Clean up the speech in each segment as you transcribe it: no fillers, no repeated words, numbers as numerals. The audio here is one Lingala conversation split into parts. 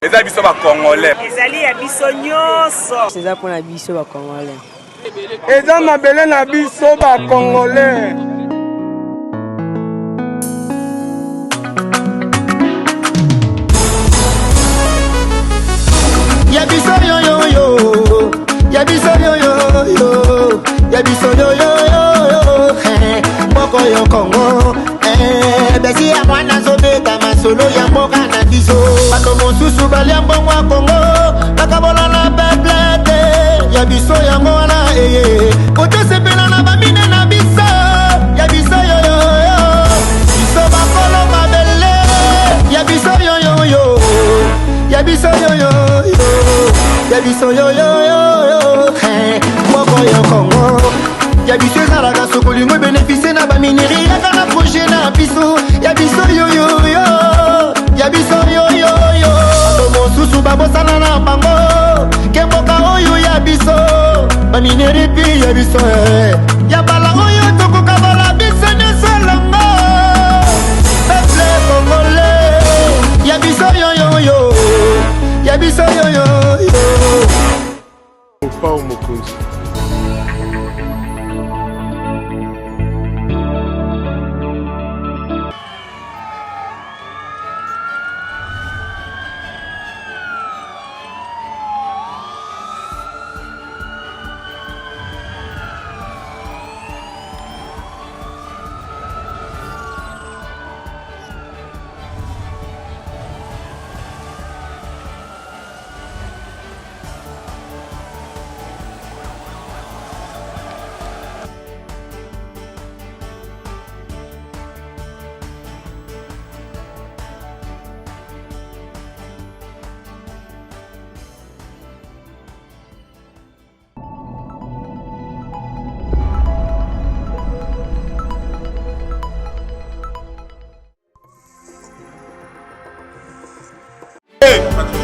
Eza biso ba Congolais. Ezali ya biso nyonso. Eza pour na biso ba Congolais. Eza mabele na biso ba Congolais. Ya biso yo yo yo. Ya biso yo yo yo. Ya biso yo yo yo. Moko yo Congo. Besi ya mwana zobeta masolo ya mboka na biso. Bato mosusu balia mbongo ya Congo. Bakabola na peplete. Ya biso yango wana kote sepela na bamine na biso. Ya biso yo yo yo. Biso bakolo mabele. Ya biso yo yo yo. Ya biso yo yo yo. Ya biso yo yo yo. Moko yo Congo. Ya biso ezalaka sokolingo bénéficie na bamineri yaka na projet na biso. Ya biso yo yo yo. Ya biso yo yo yo. Bato mosusu babosana na bango. Kemboka oyo ya biso. Bamineri pi ya biso. Ya bala oyo tokoka bala biso nyosolongo. Peuple congolais. Ya biso yo yo yo. Ya biso yo yo yo. Pao Mokonzi.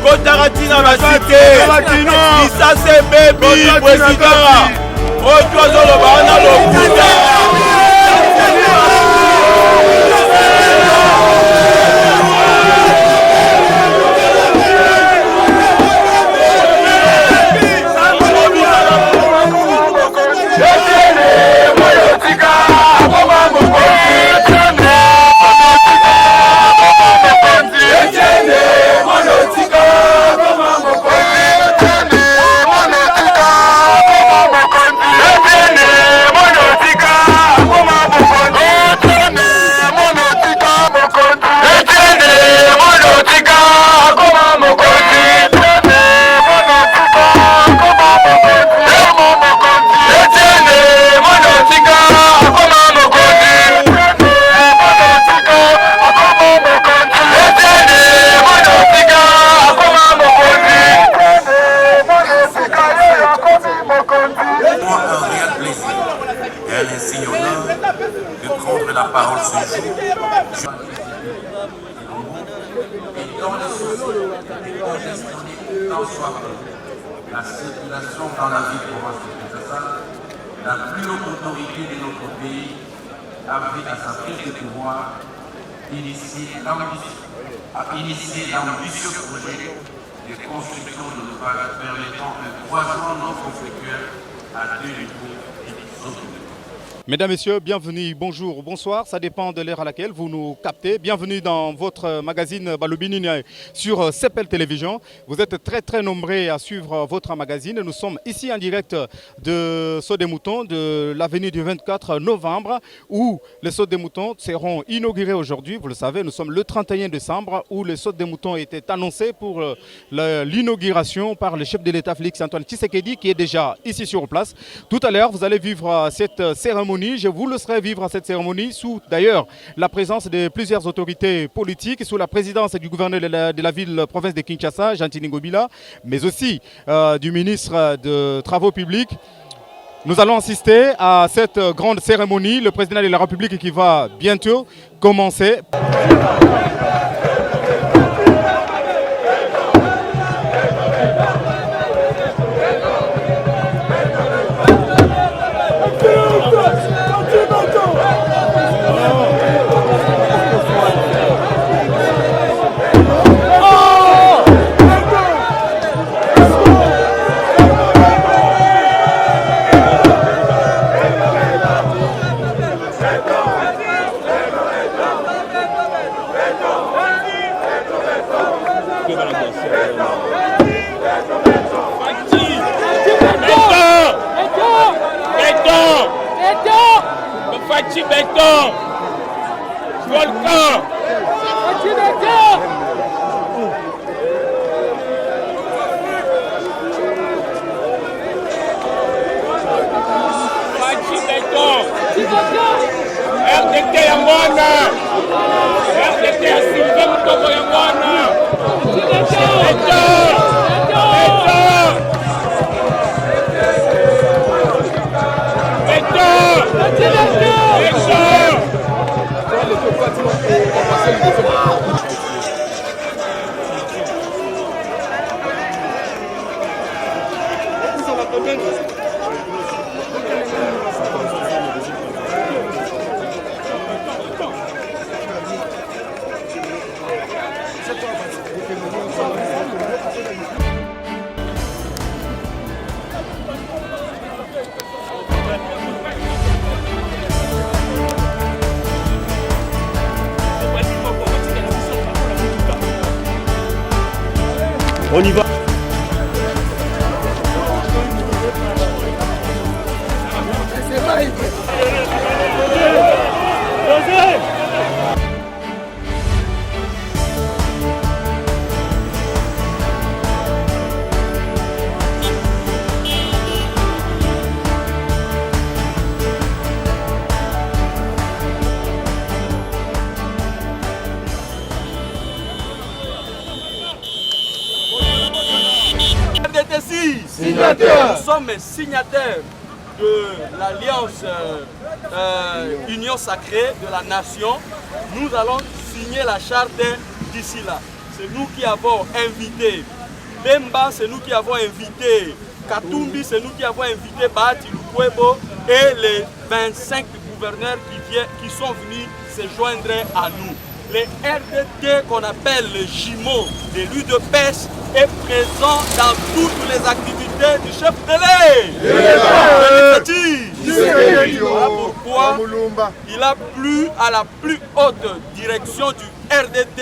Kotaratina la cité, ça c'est baby, président. Ojozo le bana le la circulation dans la ville province de Kinshasa, la plus haute autorité de notre pays avait à sa prise de pouvoir initié l'ambitieux projet de construction de l'ouvrage permettant un croisement non conflictuel à deux niveaux autonomes. Mesdames, Messieurs, bienvenue, bonjour, bonsoir, ça dépend de l'heure à laquelle vous nous captez. Bienvenue dans votre magazine Balobini sur CEPEL Télévision. Vous êtes très nombreux à suivre votre magazine. Nous sommes ici en direct de Saut des Moutons, de l'avenue du 24 novembre, où les Sauts des Moutons seront inaugurés aujourd'hui. Vous le savez, nous sommes le 31 décembre, où les Sauts des Moutons étaient annoncés pour l'inauguration par le chef de l'État Félix Antoine Tshisekedi, qui est déjà ici sur place. Tout à l'heure, vous allez vivre cette cérémonie. Je vous laisserai vivre cette cérémonie sous d'ailleurs la présence de plusieurs autorités politiques, sous la présidence du gouverneur de la ville province de Kinshasa, Jean-Tini Ngobila, mais aussi du ministre de Travaux publics. Nous allons assister à cette grande cérémonie, le président de la République qui va bientôt commencer. Fachi Béton, Volcan, Fachi Béton, RDT Yangwana, RDT Sylvain Mutoko Yangwana, On y va. Nous sommes signataires de l'Alliance Union Sacrée de la Nation. Nous allons signer la charte d'ici là. C'est nous qui avons invité Bemba, c'est nous qui avons invité Katumbi, c'est nous qui avons invité Bahati Lukwebo et les 25 gouverneurs qui sont venus se joindre à nous. Les RDT qu'on appelle le jumeau de l'UDPS est présent dans toutes les activités du chef de l'État. Voilà pourquoi il a plu à la plus haute direction du RDT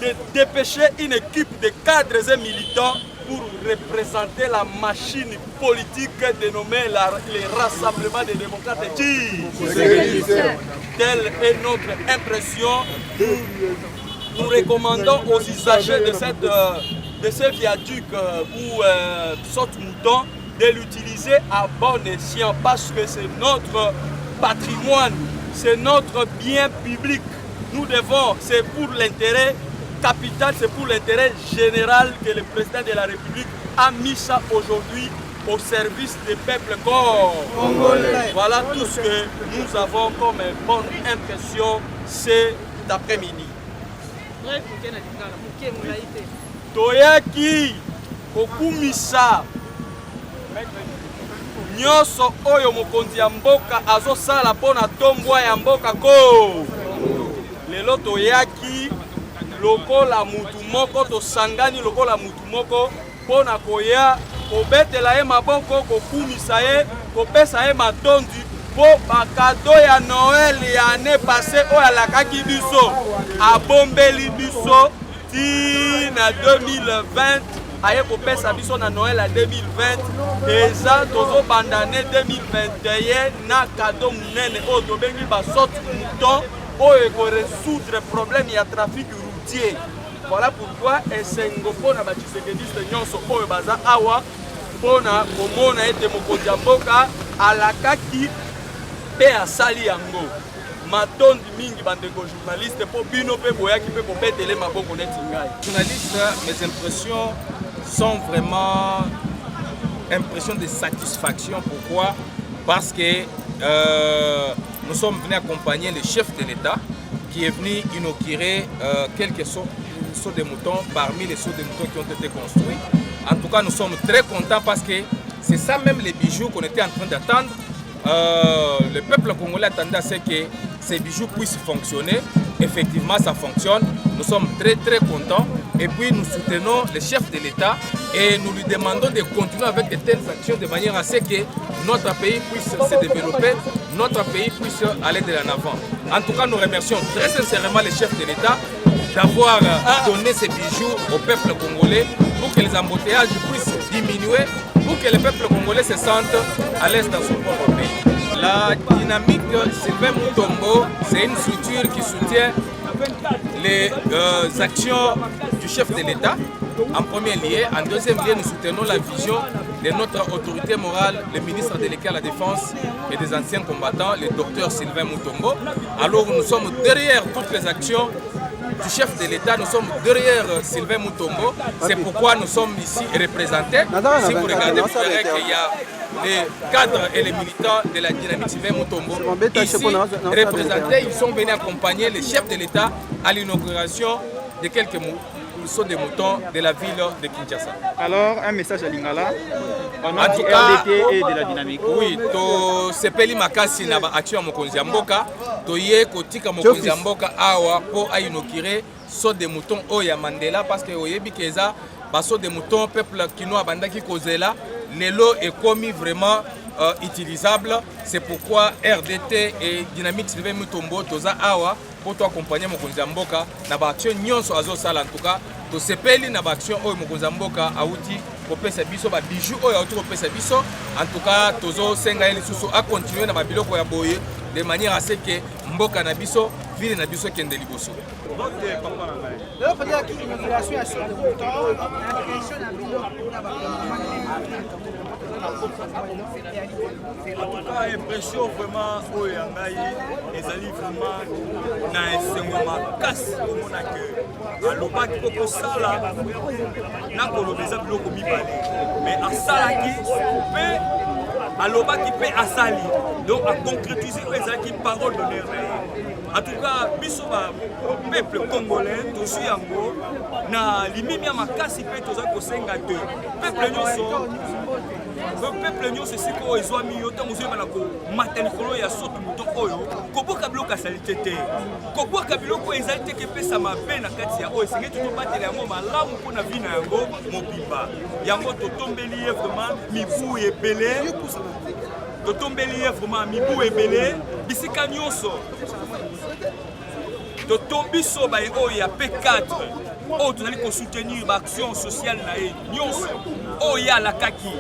de dépêcher une équipe de cadres et militants pour représenter la machine politique dénommée les rassemblements des démocrates. Telle est notre impression. Nous recommandons aux usagers de ce viaduc ou saute-mouton de l'utiliser à bon escient parce que c'est notre patrimoine, c'est notre bien public. Nous devons, c'est pour l'intérêt capital, c'est pour l'intérêt général que le président de la République a mis ça aujourd'hui au service des peuples congolais. Voilà tout ce que nous avons comme bonne impression cet après-midi. Toyaki kokumisa nyonso oyo mokonzi ya mboka azosala mpona tombwa ya mboka ko. Lelo toyaki lokola mutu moko, tosangani lokola mutu moko mpona koya kobetela ye maboko, kokumisa ye, kopesa ye matondi po bakado ya Noël ya année passée oyo alakaki biso abombeli biso ti na 2020 aye kopesa biso na Noël ya 2020 eza tozobanda ne 2021 na kado munene oyo tobengi basote mouton oyo ekoresoudre problème ya trafic routier. Voilà pourquoi esengo mpona batshisekediste nyonso oyo baza awa mpona komona ete mokonzi ya mboka alakaki mpe asali yango matondi mingi bandeko journaliste po bino mpe boyaki mpe kobetele maboko neti ngai. Journaliste, mes impressions sont vraiment impressions de satisfaction. Pourquoi? Parce que nous sommes venus accompagner le chef de l'État qui est venu inaugurer quelques sauts de moutons parmi les sauts de moutons qui ont été construits. En tout cas, nous sommes très contents parce que c'est ça même les bijoux qu'on était en train d'attendre. Le peuple congolais attendait à ce que ces bijoux puissent fonctionner. Effectivement, ça fonctionne. Nous sommes très très contents. Et puis nous soutenons le chef de l'État et nous lui demandons de continuer avec de telles actions de manière à ce que notre pays puisse se développer, notre pays puisse aller de l'avant. En tout cas, nous remercions très sincèrement le chef de l'État d'avoir donné ces bijoux au peuple congolais pour que les embouteillages puissent diminuer, pour que le peuple congolais se sente à l'aise dans son propre pays. La dynamique Sylvain Mutombo, c'est une structure qui soutient les actions du chef de l'État, en premier lieu. En deuxième lieu, nous soutenons la vision de notre autorité morale, le ministre délégué à la Défense et des anciens combattants, le docteur Sylvain Mutombo. Alors nous sommes derrière toutes les actions du chef de l'État, nous sommes derrière Sylvain Mutombo. C'est pourquoi nous sommes ici représentés. Si vous regardez, vous verrez qu'il y a les cadres et les militants de la dynamique Sylvain Mutombo ici représentés. Ils sont venus accompagner le chef de l'État à l'inauguration de quelques sont des moutons de la ville de Kinshasa. Alors, un message à Lingala au nom en du tout cas, RDT et de la dynamique. Oui, to sepeli makasi na action mokonzi ya mboka, to ye kotika mokonzi ya mboka awa po a inaugurer saut des moutons o ya Mandela parce que oyebi keza ba saut des moutons peuple kinois bandaki kozela lelo est commis vraiment utilisable. C'est pourquoi RDT et Dynamique Sylvain Mutombo toza awa pour accompagner mokonzi ya mboka na ba action nyonso azosala. En tout cas to sepeli na ba action o mokonzi ya mboka auti kopesa biso ba bijoux o auti kopesa biso. En tout cas tozo senga eli susu a continuer na ba biloko ya boye de manière à ce que mboka na biso ville na biso kende liboso. Impression vraiment oyo ya ngai ezali vraiment na esengo makasi komona ke alobaki po kosala na koloba eza biloko mibale mais asalaki mpe alobaki mpe asali donc aconcrétise oyo ezalaki parole d'honneur na ye. En tout cas biso ba peuple congolais tozwi yango na limimi ya makasi mpe toza kosenga te peuple nyonso peuple nyonso esika oyo ezwami yo ntango ozoyeba komata likolo ya soto moto oyo koboka biloko asali te te koboka biloko oyo ezali teke epesa mabe na kati ya oyo esengeli totobatela yango malamu mpona vi na yango mobimba yango totombeli ye vraiment mibu ebele totombeli ye vraiment mibu ebele bisika nyonso totombiso baye oyo ya P4 oyo tozali kosoutenir baaction sociale na ye nyonso oyo ye alakaki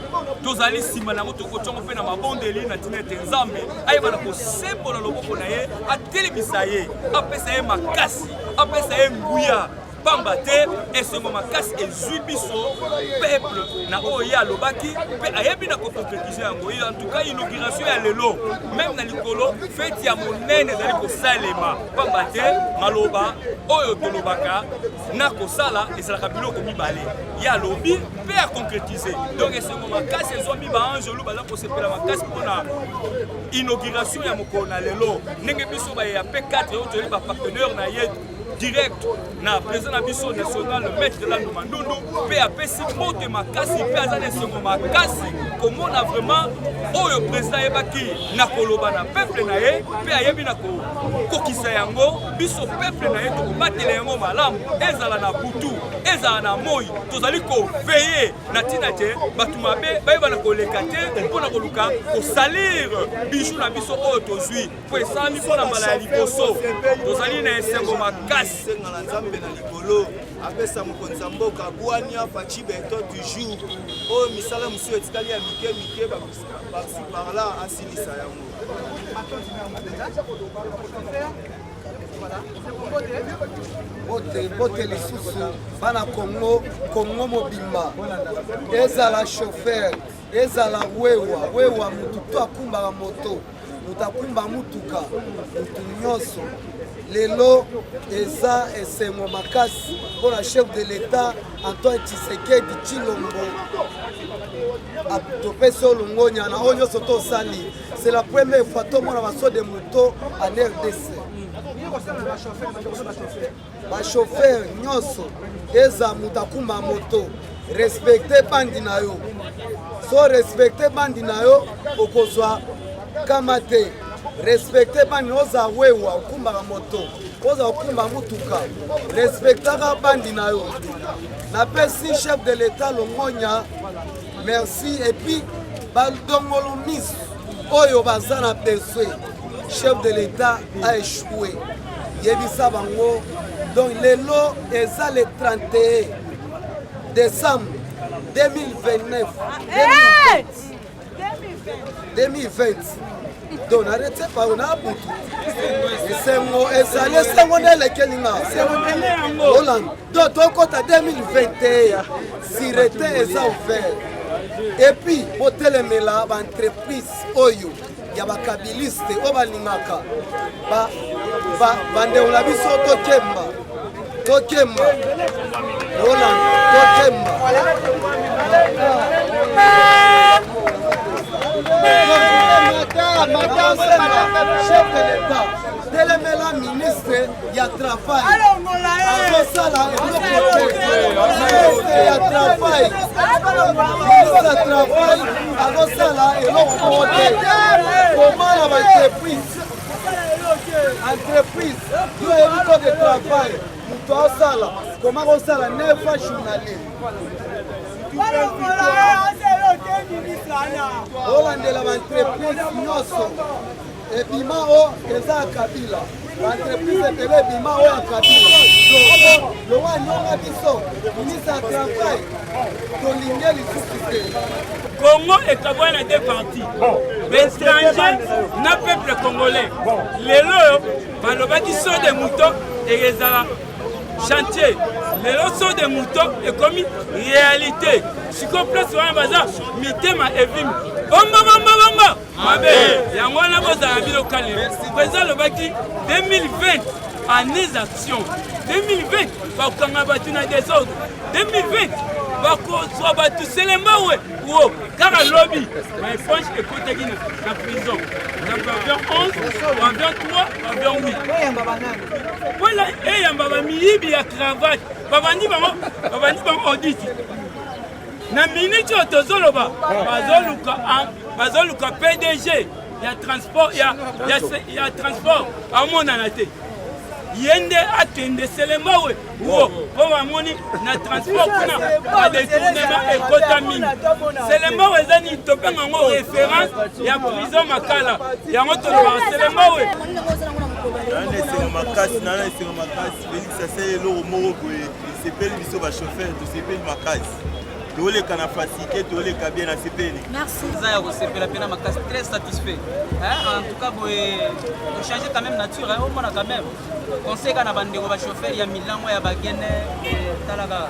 tozali nsima nango tokotiongo mpe na mabondeli na ntina ete nzambe ayebana kosembola loboko na ye atelemisa ye apesa ye makasi apesa ye nguya pamba te esengo makasi ezwi biso peuple na oyo ye alobaki mpe ayebi na koconcrétiser yango. En tout cas inauguration ya lelo même na likolo feti ya monene ezali kosalema pamba te maloba oyo tolobaka na kosala ezalaka biloko mibale ye alobi mpe aconcrétiser. Donc esengo makasi ezwami baangelu baza kosepela makasi mpona inauguration ya mokolo na lelo ndenge biso baye ya P4 oyo toyeli bapartenaire na ye direct na président na biso national maître Lando Mandundu pe apesi mote makasi pe aza na esengo makasi komona vraiment oyo président ayebaki na koloba na peuple na ye pe ayebi na kokisa yango biso peuple na ye tokobatela yango malamu ezala na butu ezala na moi tozali koveye na ntina te bato mabe bayeba na koleka te mpona koluka kosalir bijou na biso oyo tozwi po esalami mpona mbala ya liboso tozali na esengo makasi na nzambe na likolo apesa mokonzi ya mboka bwania faci beto du jour oyo misala mosusu etikali ya mike mike basi parla asilisa yango. bote lisusu bana kongo mobimba ezala chauffeur ezala wewa mutu to akumbaka moto mutu akumba mutuka mutu nyonso lelo eza esengo makasi mpona chef de l'État Antoine Tshisekedi Tshilombo topesi olongo nyana oyo nyonso tosali. C'est la première fois tomona baso de moto en RDC. Bachauffeur nyonso eza mutu akumba moto respecte bandi na yo, so respecte bandi na yo okozwa kama te. Respecte bandi oza wewa okumbaka moto oza okumba mutuka respectaka bandi na yo. Napesi chef de l'État Longonya merci et puis badongolo misu oyo baza na besoin chef de l'État a échoué yebisa bango Donc le lot est le 31 décembre 2029. 2020. Donc arrêtez pas, on a beaucoup. C'est mon élekelinga. Hollande. Donc on compte à 2021. Si rété est ouvert. Et puis, pour téléméla, l'entreprise Oyo, il y a des kabilistes, Obalingaka, Bande Olabiso Tokemba, Tokemba, Roland, Tokemba. Chef de l'État, téléméla ministre, il y a travail. Agosala, il y a travail. Ça travaille, Agosala, et l'autre côté. Comment la entreprise, il y a un peu de travail. Comment on s'en a 9 fois journalier. Hollande la entreprise Nyoso et Bimao eza Kabila l'entreprise est Bimao à Kabila le roi Nyonga biso ministre du travail tolinge lisusu Congo est à voir les deux parties. L'étranger n'a peuple congolais. Les lots, balobaki sont des moutons et les chantier. Les lots sont des moutons et comme réalité. Si on place sur un bazar, mitema evim. Bomba. Mabe, yango na boza abilo kale. Président Lobaki 2020 année d'action. 2020 ba kanga batuna désordre. 2020 ba ko so ba tu selemba we. Wo, car lobby. Ma éponge est côté na prison. Na avion 11, avion 3, avion 8. Voilà, et yamba ba miyibi ya cravate. Babandi bango audit. Na minute tozoloba bazoluka PDG ya transport ya transport amona na te yende atende selema we wo po amoni na transport kuna ba détournement ekota mingi selema we zani topenga ngo référence ya prison makala ya moto ba selema we nana esenga makasi Félix asali eloko moko boye sepeli biso bachauffeur tosepeli makasi tooleka na facilité tooleka bien na sepeli. Merci. Zaya kosepela pena makasi très satisfait. En tout cas boye to changer quand même nature au mona quand même. Conseil kana bandeko ba chauffeur ya milango ya bagene talaga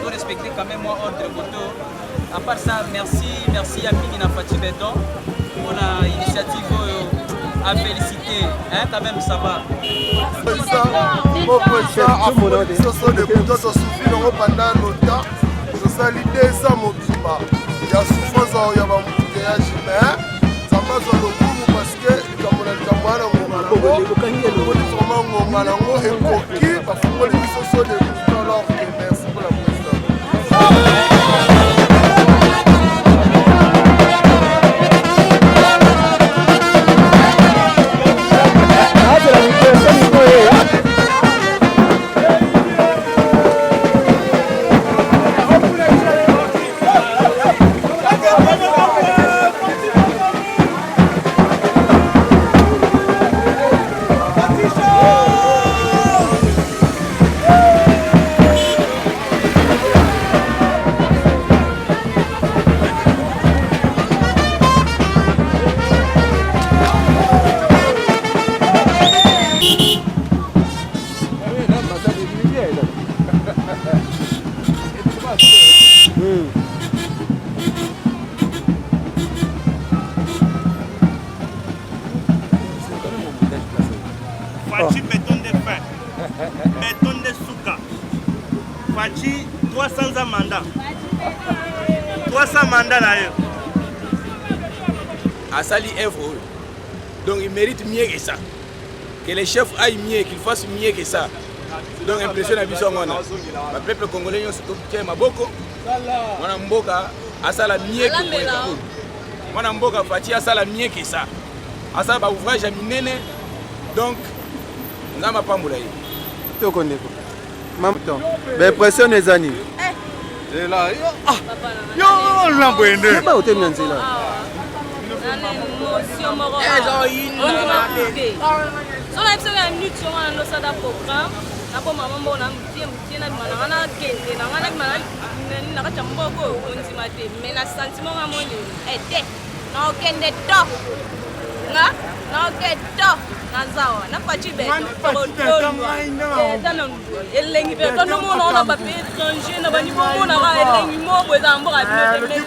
to respecter quand même moi ordre moto. À part ça merci ya mingi na Fati Beton pour la initiative à féliciter quand même ça va. Pendant longtemps sali 2 ans mobimba ya souffrance ya bambouteillage mais ça passe au bout parce que likambo na likambo wana ngonga nango ekoki bafungoli biso so de alors merci pour la Fachi béton de fin, béton de souka. Fachi 300 ans mandat. 300 mandats là. Asali œuvre. Donc il mérite mieux que ça. Que les chefs aillent mieux, qu'ils fassent mieux que ça. Donc impression à Bissongona. Le peuple congolais est soutenu Maboko. Mon mboka asala mieux que ça. Mon mboka Fachi asala mieux que ça. Asala ba ouvrage à minene. Donc nous n'avons pas moulé. Tu connais quoi? Maman, mais impression les années. Et là, yo, on l'a bonné. C'est pas au thème là. napo mama mbona mutie na bimana na kende na ngana bimana na ka chamboko onzima te mais na sentiment nga moni ete na okende to nga na oketo na zawa na fachi be elengi pe to no mona na ba pe étranger na ba ni bo na ga elengi mo bo za mboka bi me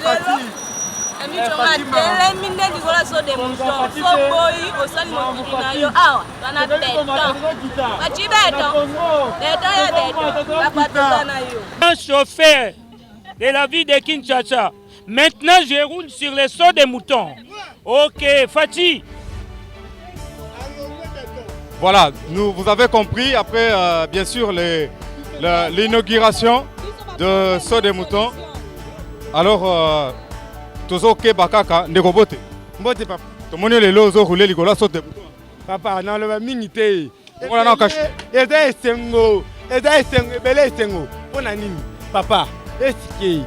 ami chonga tele minde likola so de mouton so boy osali mokili na yo awa kana beton fachi beton ya beton la patata na yo. Un chauffeur de la ville de Kinshasa. Maintenant, je roule sur les sauts des moutons. Ok, Fatih. Voilà, vous avez compris, après bien sûr l'inauguration de Saut des moutons. Alors, Tozo ke bakaka ndeko bote. Mbote papa. Tomoni le lozo roulé likola Saut des moutons. Papa, na le mingi te. On a caché. Eza esengo bele esengo. Pona nini? Papa, est-ce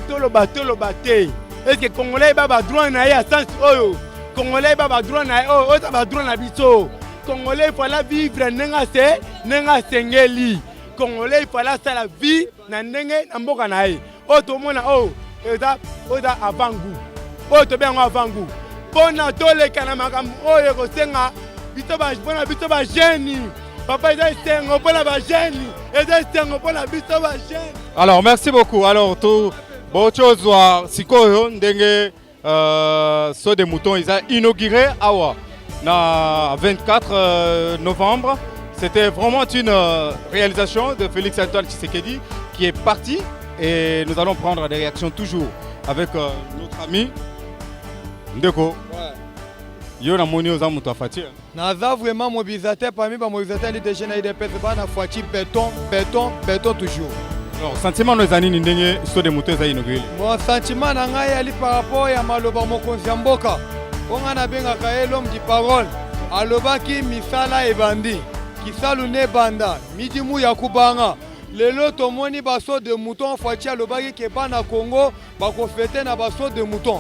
toloba te. Est-ce que Congolais ba droit na ya sens oyo? Congolais ba droit na o ba droit na biso. Congolais il fallait vivre nenga sengeli. Congolais il fallait ça la vie na ndenge na mboka na ye. O to mona o eza avant goût. O to bien avant goût. Pona tole kana makambo oyo ko senga biso ba jeune. Papa eza sengo pona ba jeune. Eza sengo pona biso ba jeune. Alors merci beaucoup. Alors tout autre chose sikoyo ndenge Saut des moutons ils ont inauguré awa na 24 novembre. C'était vraiment une réalisation de Félix Antoine Tshisekedi qui est parti et nous allons prendre des réactions toujours avec notre ami Ndeko. Yo na moni oza muto afati. Naza vraiment mobilisateur parmi ba mobilisateurs de jeunes IDPS na Fati béton toujours. Alors sentiment nos anini ndenge Saut des moutons za inauguré. Mon sentiment na ngai ali par rapport ya maloba mokonzi ya mboka. On a bengaka ye l'homme de parole. Alobaki misala ebandi. Kisalu ne banda. Midimu ya kubanga. Lelo tomoni ba Saut de mouton Fati alobaki ke bana Congo ba ko fêter na ba Saut de mouton.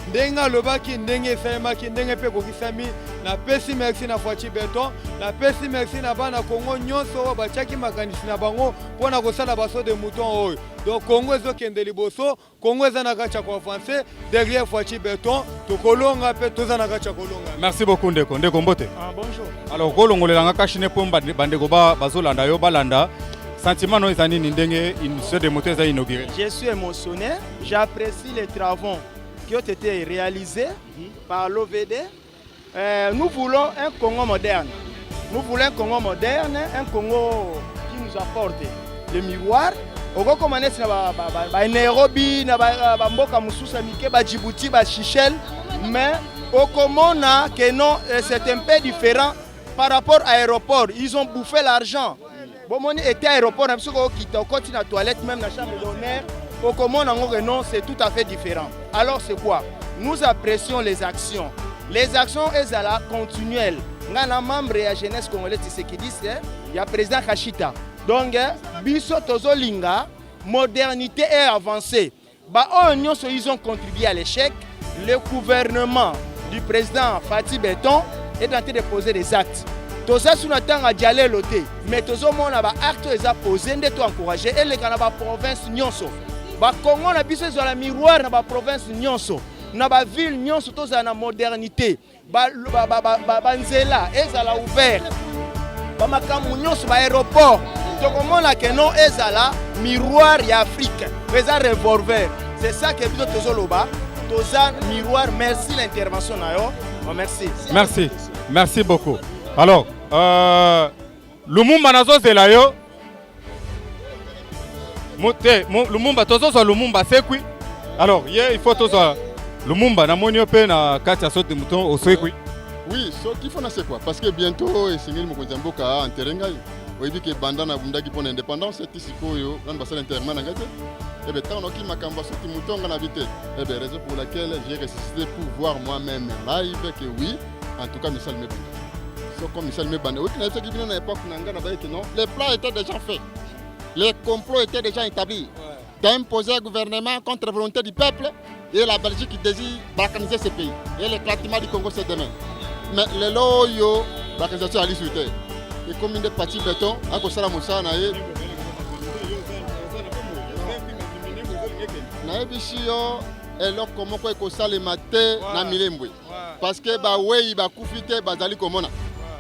Ndenga lobaki ndenge esalemaki ndenge mpe kokisami na pesi merci na Fati Beton na pesi merci na bana Congo nyonso oyo batiaki makanisi na bango mpona kosala ba Saut de mouton oyo. Donc Congo ezokende liboso, Congo eza na kati ya koavanse derrière Fati Beton tokolonga mpe toza na kati ya kolonga. Merci beaucoup Ndeko. Ndeko Mbote. Bonjour. Alors kolongolelanga kashine po bandeko bazolanda yo balanda. Sentiment no ezani ndenge Saut des moutons za inauguré. Je suis émotionné, j'apprécie les travaux qui ont été réalisés par l'OVD. Nous voulons un Congo moderne. Nous voulons un Congo moderne, un Congo qui nous apporte le miroir. Au commencer na Nairobi, na mboka mususa mike, ba Djibouti, ba Chichel, mais au Comona que non, c'est un peu différent par rapport à l'aéroport. Ils ont bouffé l'argent. Bon, mon était aéroport, même si on quitte au côté de la toilette, même la chambre d'honneur. Au commun, non, c'est tout à fait différent. Alors c'est quoi? Nous apprécions les actions. Les actions, elles sont là, continuelles. Nous sommes membres de la jeunesse congolaise, c'est ce qui dit, il y a le président Kachita. Donc, Biso Tozolinga, modernité et avancée. Ils ont contribué à l'échec. Le gouvernement du président Fati Beton est en train de poser des actes. Tout ça, nous attendons à dialoguer l'auté. Mais tout ça, on a des actes qui sont posés, nous devons encourager. Et les provinces nyonso. Congo na biso ezala miroir na ba province nyonso na ba ville nyonso toza na modernité ba nzela ezala ouvert ba makamu nyonso ba aéroport tokomona ke non ezala miroir ya Afrique eza revolver. C'est ça que biso tozoloba toza miroir. Merci l'intervention na yo. Merci. Merci beaucoup. Alors Lumumba nazo zela yo Lumumba tozo Lumumba sekwi. Alors il faut tozo Lumumba na monio pe na kati ya Saut des moutons au sekwi. Oui, ce qu'il faut c'est quoi? Parce que bientôt Sengeli Mokonzi Mboka enterrenga. On dit que banda na bundaki pour l'indépendance c'est ici koyo dans basal internement na ngate. Et bien tant que makamba Saut des moutons na vite. Et bien raison pour laquelle j'ai résisté pour voir moi-même live que oui, en tout cas Michel Mebanda. C'est comme Michel Mebanda. Oui, na qui vient à l'époque nanga na ba que non, les plans étaient déjà faits. Les complots étaient déjà établis d'imposer un gouvernement contre la volonté du peuple et la Belgique qui désire balkaniser ce pays. Et l'éclatement du Congo c'est demain. Mais les loyaux, balkanisation à l'issue. ekomi nde parti béton akosala mosala na ye nayebisi yo eloko moko ekosalema te na milembwe parce que bawei bakufi te bazali komona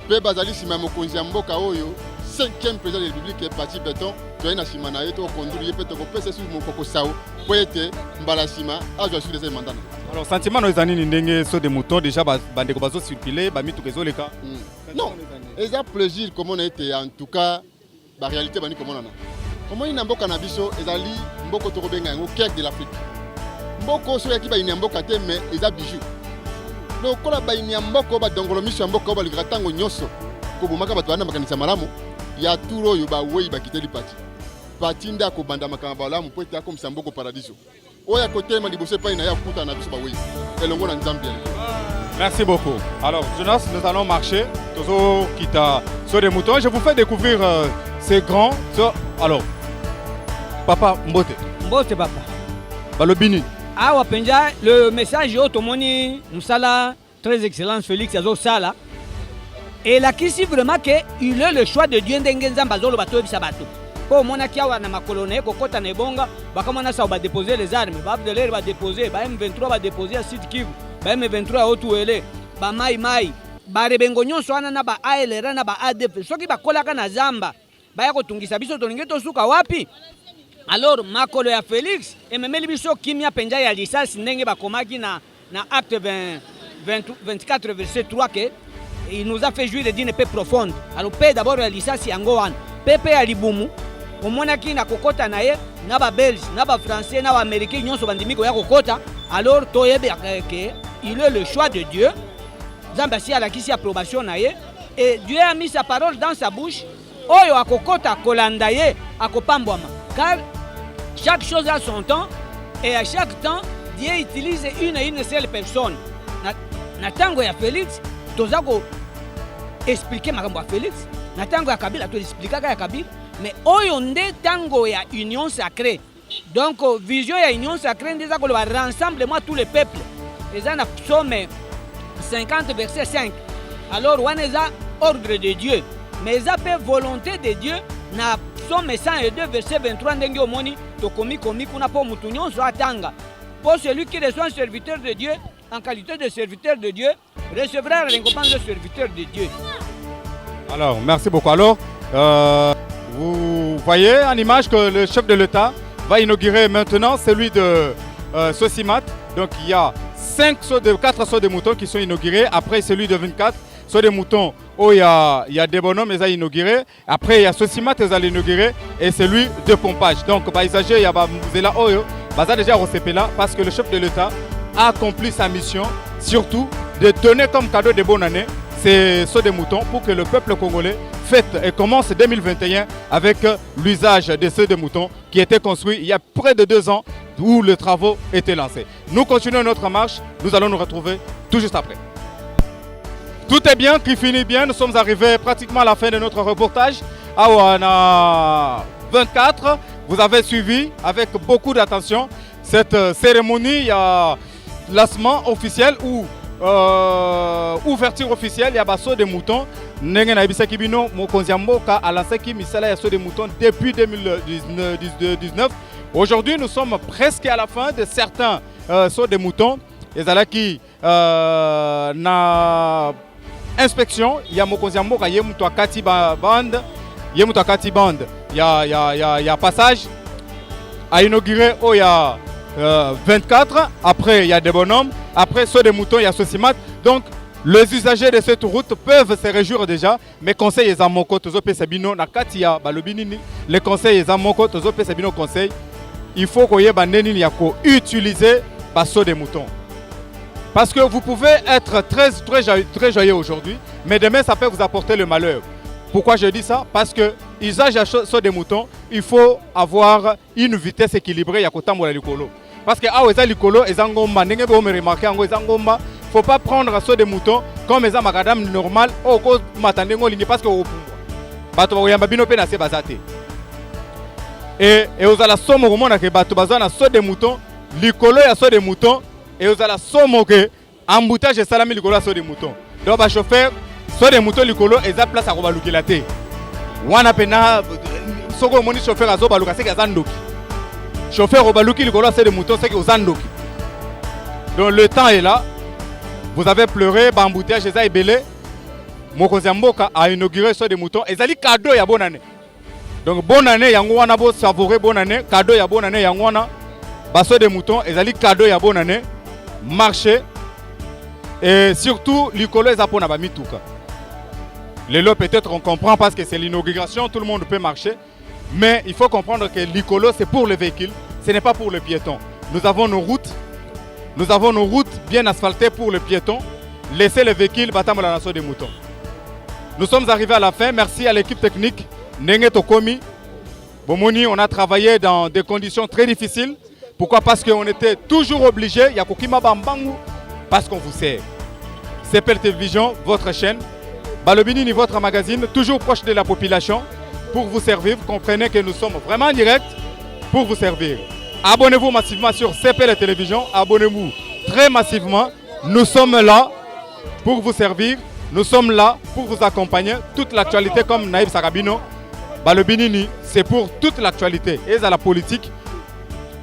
mpe bazali nsima ya mokonzi ya mboka oyo 5e président de la république parti béton toyei na nsima na ye tokonduli ye mpe tokopesa su mokoko sao mpo ete mbala nsima azwa sur eza mandana. Alors sentiment no eza nini ndenge so de mouton déjà bandeko bazocircule bamituka ezoleka? Non eza plaisir komona ete en tout cas baréalité bandi komonana omoni na mboka na biso ezali mboko tokobenga yango cœur de l'Afrique mboko so yaki bayini ya mboka te mais eza bijou lokola bayini ya mboka badongolo miso ya mboka balingaka ntango nyonso kobomaka bato banda makanisa malamu ya turo oyo bawei bakiteli pati nde akobanda makambo malamu mpo ete akomisa mboko paradiso oyo akotelema liboso epai na ye akutana na biso bawei elongo na nzambe. Merci beaucoup. Alors Jonas, nous allons marcher. Tozo Kita sur des moutons. Je vous fais découvrir ces grands. Alors, Papa Mbote. Mbote papa. Balobini. Ah wapenja, le message Otomoni Moussala, très excellent Félix Azo Sala. Et là qui si vraiment qu'il a le choix de Dieu d'Engenza Bazolo Bato Bisabato. Pour mon akiawa na makolone kokota na ebonga bakamana sa ba déposer les armes, ba Abdeler va déposer, ba M23 va déposer à Sud Kivu, ba M23 à Otuele, ba Mai Mai, ba Rebengo nyonso wana na ba ALR na ba ADF. Soki bakolaka na zamba, ba ya kotungisa biso tolingi tosuka wapi? Alors makolo ya Félix ememeli biso kimia penja ya lisasi ndenge bakomaki na acte 24 verset 3 que il nous a fait jouir d'une paix profonde. Alors paix d'abord ya lisasi yango wana. Pepe ya libumu omonaki na kokota na ye na ba belge na ba français na ba américain nyonso bandimiko ya kokota. Alors toyebe que il est le choix de Dieu. Zamba si alakisi approbation na ye et Dieu a mis sa parole dans sa bouche. Oyo akokota kolanda ye akopambwama. Car chaque chose a son temps et à chaque temps Dieu utilise une seule personne. Na tango ya Félix tozako expliquer makambo ya Félix. Na tango ya Kabila to expliquer ya Kabila mais oyo nde tango ya union sacrée. Donc vision ya union sacrée ndeza ko le rassemblement tous les peuples. Eza na Psaume 50 verset 5. Alors wana eza ordre de Dieu mais eza pe volonté de Dieu na Psaume 102 verset 23 ndenge omoni tokomi kuna po mutu nyonso atanga. Pour celui qui reçoit un serviteur de Dieu en qualité de serviteur de Dieu recevra la récompense de serviteur de Dieu. Alors, merci beaucoup. Alors, vous voyez en image que le chef de l'État va inaugurer maintenant celui de Sosimat. Donc, il y a 4 sauts de moutons qui sont inaugurés. Après, celui de 24 sauts de moutons où il y a des bonhommes, ils ont inauguré. Après, il y a Sosimat, ils ont inauguré. Et celui de pompage. Donc, il y a Muzela Oyo, déjà recépé là, parce que le chef de l'État a accompli sa mission, surtout de donner comme cadeau de bonne année ces sauts de moutons pour que le peuple congolais fête et commence 2021 avec l'usage des sauts de moutons qui étaient construits il y a près de 2 ans où les travaux étaient lancés. Nous continuons notre marche, nous allons nous retrouver tout juste après. Tout est bien, qui finit bien, nous sommes arrivés pratiquement à la fin de notre reportage. À Ouana 24, vous avez suivi avec beaucoup d'attention cette cérémonie, il y a lancement officiel ou ouverture officielle, il y a basso de moutons. Ndenge na ibisa kibino mokonzi mboka a lancé ki misala ya saut de moutons depuis 2019. Aujourd'hui, nous sommes presque à la fin de certains sauts de moutons. Et là qui na inspection, il y a mokonzi mboka yemuto akati bande, yemuto akati bande. Il y a passage à inaugurer il y a 24, après il y a des bonhommes, après ceux des moutons, il y a Sosimat. Donc les usagers de cette route peuvent se réjouir déjà, mais conseils et amoko tozope sabino na katia balobinini, les conseils et amoko tozope sabino conseil, il faut qu'on y ait baneni yako utiliser basso des moutons. Parce que vous pouvez être très joyeux aujourd'hui, mais demain ça peut vous apporter le malheur. Pourquoi je dis ça? Parce que usage à des moutons, il faut avoir une vitesse équilibrée yakota mola likolo. Parce que ah eza likolo ezangomba ndenge bo me remarquer ngo ezangomba, faut pas prendre saut de mouton comme eza makadam normal au ko matande ngo lingi parce que au pumbwa. Bato ba yamba bino pe na se bazate. Et ozala somo komona ke bato bazana saut de mouton, likolo ya saut de mouton et ozala somo ke embouteillage salami likolo ya saut de mouton. Donc ba chauffeur soit des moutons likolo et ça place à Robalukila te. Wana pena soko moni chauffeur azo baluka c'est kazandoki. Chauffeur Robaluki likolo c'est des moutons c'est kazandoki. Donc le temps est là. Vous avez pleuré, bambouteage et ça est belé. Mokonzi Mboka a inauguré soit des moutons et ça dit cadeau ya bonne année. Donc bonne année yango wana bo savourer bonne année, cadeau ya bonne année yango wana. Basso des moutons et ça dit cadeau ya bonne année. Marché et surtout l'icolo est pour na mituka. Les lots peut-être on comprend parce que c'est l'inauguration, tout le monde peut marcher, mais il faut comprendre que l'icolo c'est pour les véhicules, ce n'est pas pour les piétons. Nous avons nos routes bien asphaltées pour les piétons. Laissez les véhicules battre la nation des moutons. Nous sommes arrivés à la fin. Merci à l'équipe technique Nenge Tokomi. Bomoni, on a travaillé dans des conditions très difficiles. Pourquoi? Parce qu'on était toujours obligés, Yakokima Bambangu, parce qu'on vous sert. CPL Télévision, votre chaîne. Balobinini, votre magazine, toujours proche de la population pour vous servir. Vous comprenez que nous sommes vraiment en direct pour vous servir. Abonnez-vous massivement sur CPL Télévision. Abonnez-vous très massivement. Nous sommes là pour vous servir. Nous sommes là pour vous accompagner. Toute l'actualité comme Naïb Sarabino. Balobinini, c'est pour toute l'actualité. Et à la politique.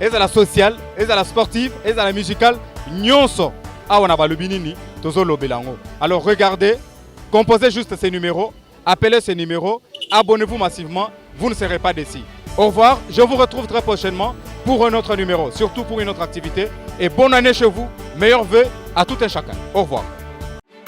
Et à la sociale, et à la sportive, et à la musicale, nyonso awana balubinini tozolo belango. Alors regardez, composez juste ces numéros, appelez ces numéros, abonnez-vous massivement, vous ne serez pas déçus. Au revoir, je vous retrouve très prochainement pour un autre numéro, surtout pour une autre activité. Et bonne année chez vous, meilleurs vœux à tout un chacun. Au revoir.